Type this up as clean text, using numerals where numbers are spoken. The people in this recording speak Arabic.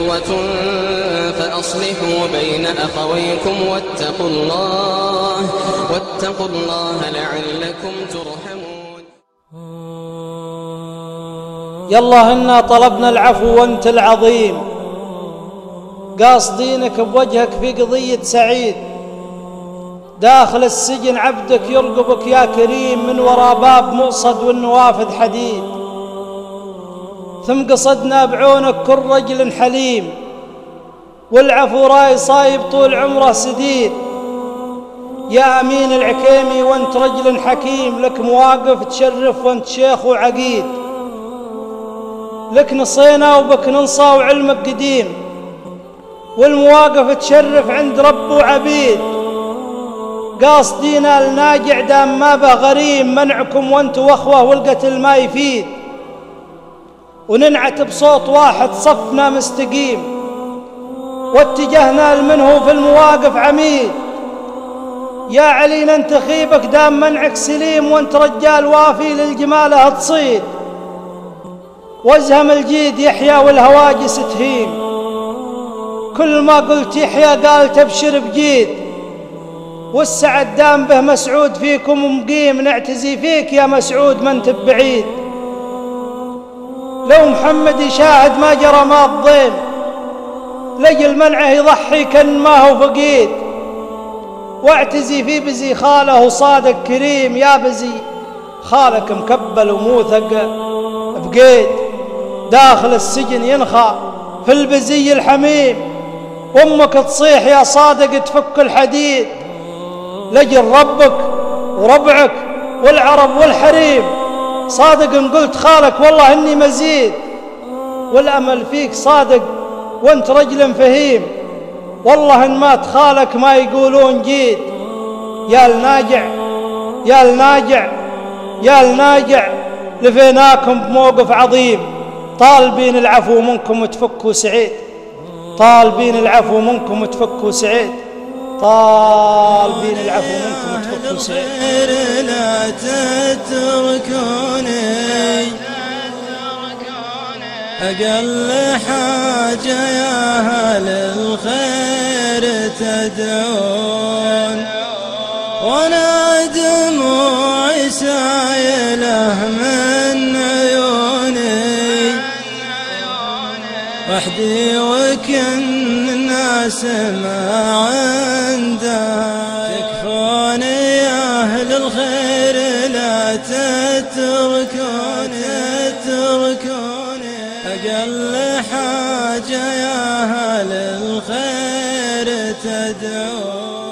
إخوة فأصلحوا بين أخويكم واتقوا الله لعلكم ترحمون. يالله إنا طلبنا العفو وأنت العظيم، قاصدينك بوجهك في قضية سعيد، داخل السجن عبدك يرقبك يا كريم، من وراء باب مؤصد والنوافذ حديد، ثم قصدنا بعونك كل رجل حليم، والعفو راي صايب طول عمره سديد. يا أمين العكيمي وانت رجل حكيم، لك مواقف تشرف وانت شيخ وعقيد، لك نصينا وبك ننصى وعلمك قديم، والمواقف تشرف عند رب وعبيد. قاصدينا الناجع دام ما به غريم، منعكم وانت واخوه والقتل ما يفيد، وننعت بصوت واحد صفنا مستقيم، واتجهنا لمنه في المواقف عميد. يا علي ننتخيبك دام منعك سليم، وانت رجال وافي للجماله تصيد، وازهم الجيد يحيى والهواجس تهيم، كل ما قلت يحيى قال تبشر بجيد، والسعد دام به مسعود فيكم ومقيم، نعتزي فيك يا مسعود ما انت بعيد. لو محمد يشاهد ما جرى ما الضيم، لجل منعه يضحي كان ما هو فقيد، واعتزي في بزي خاله وصادق كريم، يا بزي خالك مكبل وموثق بقيد، داخل السجن ينخى في البزي الحميم، وامك تصيح يا صادق تفك الحديد، لجل ربك وربعك والعرب والحريم، صادق ان قلت خالك والله اني مزيد، والامل فيك صادق وانت رجل فهيم، والله ان مات خالك ما يقولون جيد. يا الناجع يا الناجع يا الناجع، لفيناكم بموقف عظيم، طالبين العفو منكم وتفكوا سعيد، طالبين العفو منكم وتفكوا سعيد، طالبين العفو منكم وتفكوا سعيد. لا تتركوني أقل حاجة يا أهل الخير تدعون، وانا دموعي سايله من عيوني، وحدي وكن الناس ما عندها، تكفوني يا أهل الخير لا تتركوني، أقل حاجة يا أهل الخير تدعون.